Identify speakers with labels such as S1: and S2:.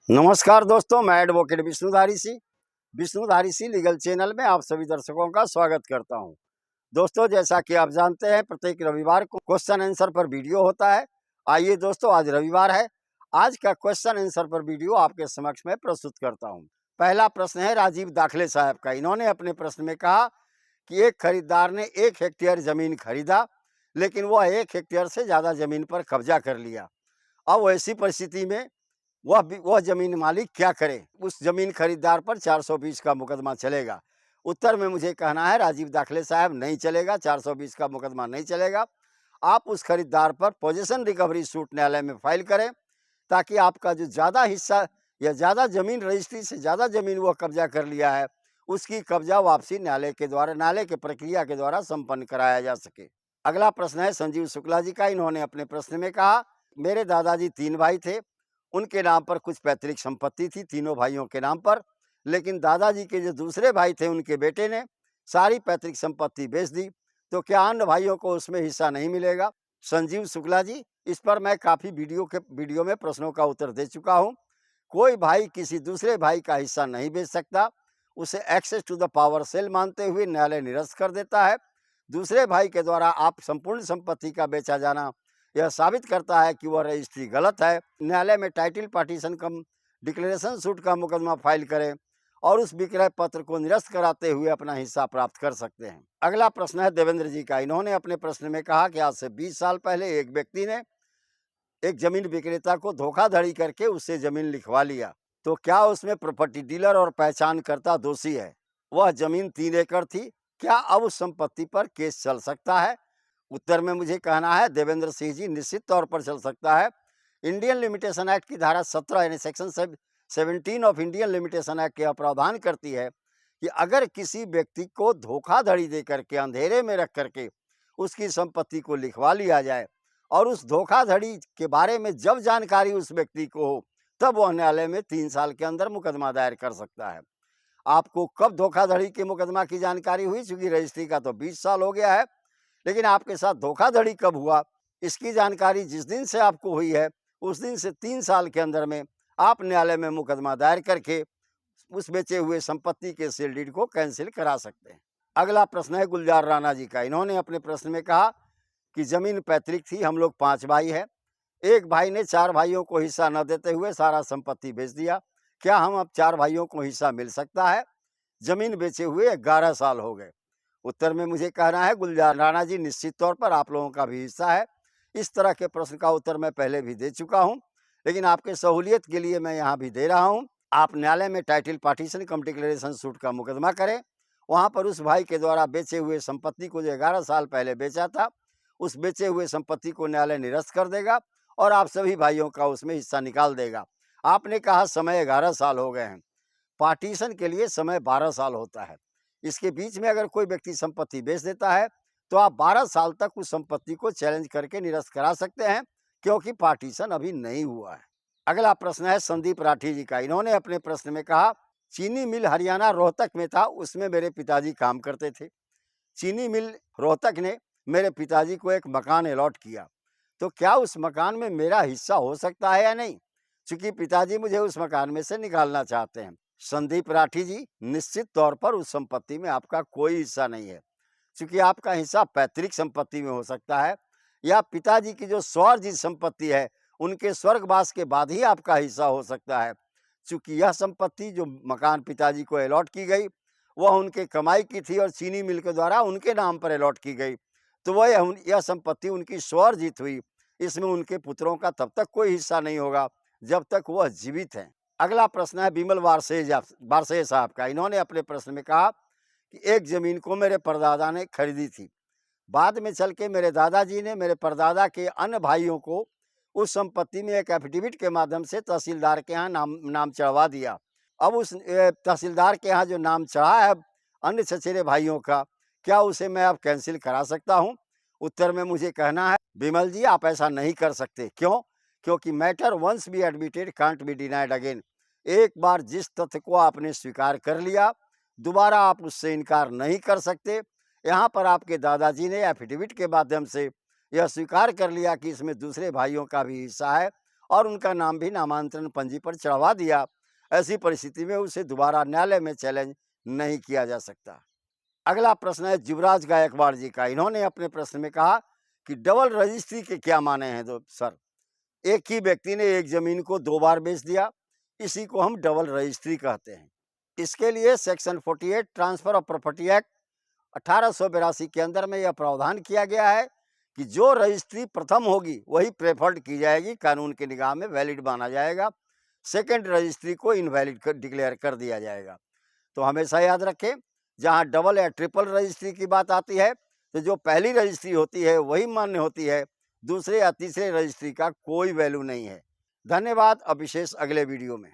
S1: नमस्कार दोस्तों, मैं एडवोकेट विष्णुधारी सी लीगल चैनल में आप सभी दर्शकों का स्वागत करता हूं। दोस्तों, जैसा कि आप जानते हैं, प्रत्येक रविवार को क्वेश्चन आंसर पर वीडियो होता है। आइए दोस्तों, आज रविवार है। आज का क्वेश्चन आंसर पर वीडियो आपके समक्ष में प्रस्तुत करता हूं। पहला प्रश्न है राजीव दाखले साहब का। इन्होंने अपने प्रश्न में कहा कि एक खरीदार ने 1 हेक्टेयर जमीन खरीदा, लेकिन वह 1 हेक्टेयर से ज्यादा जमीन पर कब्जा कर लिया। अब ऐसी परिस्थिति में वह जमीन मालिक क्या करे? उस जमीन खरीदार पर 420 का मुकदमा चलेगा? उत्तर में मुझे कहना है राजीव दाखले साहब, नहीं चलेगा। 420 का मुकदमा नहीं चलेगा। आप उस खरीदार पर पोजीशन रिकवरी सूट न्यायालय में फाइल करें, ताकि आपका जो ज़्यादा हिस्सा या ज़्यादा जमीन, रजिस्ट्री से ज़्यादा जमीन वह कब्जा कर लिया है, उसकी कब्जा वापसी न्यायालय के प्रक्रिया के द्वारा संपन्न कराया जा सके। अगला प्रश्न है संजीव शुक्ला जी का। इन्होंने अपने प्रश्न में कहा, मेरे दादाजी 3 भाई थे, उनके नाम पर कुछ पैतृक संपत्ति थी, तीनों भाइयों के नाम पर, लेकिन दादाजी के जो दूसरे भाई थे, उनके बेटे ने सारी पैतृक संपत्ति बेच दी, तो क्या अन्य भाइयों को उसमें हिस्सा नहीं मिलेगा? संजीव शुक्ला जी, इस पर मैं काफ़ी वीडियो में प्रश्नों का उत्तर दे चुका हूं। कोई भाई किसी दूसरे भाई का हिस्सा नहीं बेच सकता। उसे access to the power sale मानते हुए न्यायालय निरस्त कर देता है। दूसरे भाई के द्वारा आप संपूर्ण संपत्ति का बेचा जाना यह साबित करता है कि वह रजिस्ट्री गलत है। न्यायालय में टाइटल पार्टीशन कम डिक्लेरेशन सूट का मुकदमा फाइल करें और उस विक्रय पत्र को निरस्त कराते हुए अपना हिस्सा प्राप्त कर सकते हैं। अगला प्रश्न है देवेंद्र जी का। इन्होंने अपने प्रश्न में कहा कि आज से 20 साल पहले एक व्यक्ति ने एक जमीन विक्रेता को धोखाधड़ी करके उससे जमीन लिखवा लिया, तो क्या उसमें प्रॉपर्टी डीलर और पहचानकर्ता दोषी है? वह जमीन 3 एकड़ थी, क्या अब उस संपत्ति पर केस चल सकता है? उत्तर में मुझे कहना है देवेंद्र सिंह जी, निश्चित तौर पर चल सकता है। इंडियन लिमिटेशन एक्ट की धारा 17 यानी section 17 of Indian limitation act यह प्रावधान करती है कि अगर किसी व्यक्ति को धोखाधड़ी दे करके, अंधेरे में रख करके उसकी संपत्ति को लिखवा लिया जाए और उस धोखाधड़ी के बारे में जब जानकारी उस व्यक्ति को हो, तब वह न्यायालय में 3 साल के अंदर मुकदमा दायर कर सकता है। आपको कब धोखाधड़ी के मुकदमा की जानकारी हुई? चूंकि रजिस्ट्री का तो 20 साल हो गया है, लेकिन आपके साथ धोखाधड़ी कब हुआ, इसकी जानकारी जिस दिन से आपको हुई है, उस दिन से 3 साल के अंदर में आप न्यायालय में मुकदमा दायर करके उस बेचे हुए संपत्ति के सेल डीड को कैंसिल करा सकते हैं। अगला प्रश्न है गुलजार राणा जी का। इन्होंने अपने प्रश्न में कहा कि जमीन पैतृक थी, हम लोग 5 भाई हैं, एक भाई ने 4 भाइयों को हिस्सा न देते हुए सारा संपत्ति बेच दिया, क्या हम अब 4 भाइयों को हिस्सा मिल सकता है? जमीन बेचे हुए 11 साल हो गए। उत्तर में मुझे कहना है गुलजार राणा जी, निश्चित तौर पर आप लोगों का भी हिस्सा है। इस तरह के प्रश्न का उत्तर मैं पहले भी दे चुका हूं, लेकिन आपके सहूलियत के लिए मैं यहाँ भी दे रहा हूं। आप न्यायालय में टाइटल पार्टीशन कम डिक्लेरेशन सूट का मुकदमा करें। वहां पर उस भाई के द्वारा बेचे हुए संपत्ति को जो 11 साल पहले बेचा था, उस बेचे हुए संपत्ति को न्यायालय निरस्त कर देगा और आप सभी भाइयों का उसमें हिस्सा निकाल देगा। आपने कहा समय 11 साल हो गए हैं, पार्टीशन के लिए समय 12 साल होता है। इसके बीच में अगर कोई व्यक्ति संपत्ति बेच देता है, तो आप 12 साल तक उस संपत्ति को चैलेंज करके निरस्त करा सकते हैं, क्योंकि पार्टीशन अभी नहीं हुआ है। अगला प्रश्न है संदीप राठी जी का। इन्होंने अपने प्रश्न में कहा, चीनी मिल हरियाणा रोहतक में था, उसमें मेरे पिताजी काम करते थे। चीनी मिल रोहतक ने मेरे पिताजी को एक मकान अलॉट किया, तो क्या उस मकान में मेरा हिस्सा हो सकता है या नहीं? चूंकि पिताजी मुझे उस मकान में से निकालना चाहते हैं। संदीप राठी जी, निश्चित तौर पर उस संपत्ति में आपका कोई हिस्सा नहीं है, क्योंकि आपका हिस्सा पैतृक संपत्ति में हो सकता है, या पिताजी की जो स्वार्जित संपत्ति है, उनके स्वर्गवास के बाद ही आपका हिस्सा हो सकता है। चूंकि यह संपत्ति, जो मकान पिताजी को अलॉट की गई, वह उनके कमाई की थी और चीनी मिल के द्वारा उनके नाम पर अलॉट की गई, तो यह संपत्ति उनकी स्वार्जित हुई। इसमें उनके पुत्रों का तब तक कोई हिस्सा नहीं होगा जब तक वह जीवित हैं। अगला प्रश्न है बिमल वारसे साहब का। इन्होंने अपने प्रश्न में कहा कि एक जमीन को मेरे परदादा ने खरीदी थी, बाद में चल के मेरे दादाजी ने मेरे परदादा के अन्य भाइयों को उस संपत्ति में एक एफिडेविट के माध्यम से तहसीलदार के यहाँ नाम चढ़वा दिया। अब उस तहसीलदार के यहाँ जो नाम चढ़ा है अन्य चचेरे भाइयों का, क्या उसे मैं अब कैंसिल करा सकता हूँ? उत्तर में मुझे कहना है बिमल जी, आप ऐसा नहीं कर सकते। क्यों? क्योंकि matter once be admitted can't be denied again. एक बार जिस तथ्य को आपने स्वीकार कर लिया, दोबारा आप उससे इनकार नहीं कर सकते। यहाँ पर आपके दादाजी ने एफिडेविट के माध्यम से यह स्वीकार कर लिया कि इसमें दूसरे भाइयों का भी हिस्सा है और उनका नाम भी नामांतरण पंजी पर चढ़वा दिया, ऐसी परिस्थिति में उसे दोबारा न्यायालय में चैलेंज नहीं किया जा सकता। अगला प्रश्न है युवराज गायकवाड़ जी का। इन्होंने अपने प्रश्न में कहा कि डबल रजिस्ट्री के क्या माने हैं सर? एक ही व्यक्ति ने एक जमीन को 2 बार बेच दिया, इसी को हम डबल रजिस्ट्री कहते हैं। इसके लिए section 48 transfer of property act 1882 के अंदर में यह प्रावधान किया गया है कि जो रजिस्ट्री प्रथम होगी वही प्रेफर्ड की जाएगी, कानून की निगाह में वैलिड माना जाएगा, सेकंड रजिस्ट्री को इनवैलिड डिक्लेयर कर दिया जाएगा। तो हमेशा याद रखें, जहां डबल या ट्रिपल रजिस्ट्री की बात आती है तो जो पहली रजिस्ट्री होती है वही मान्य होती है, दूसरे या तीसरे रजिस्ट्री का कोई वैल्यू नहीं है। धन्यवाद। अब विशेष अगले वीडियो में।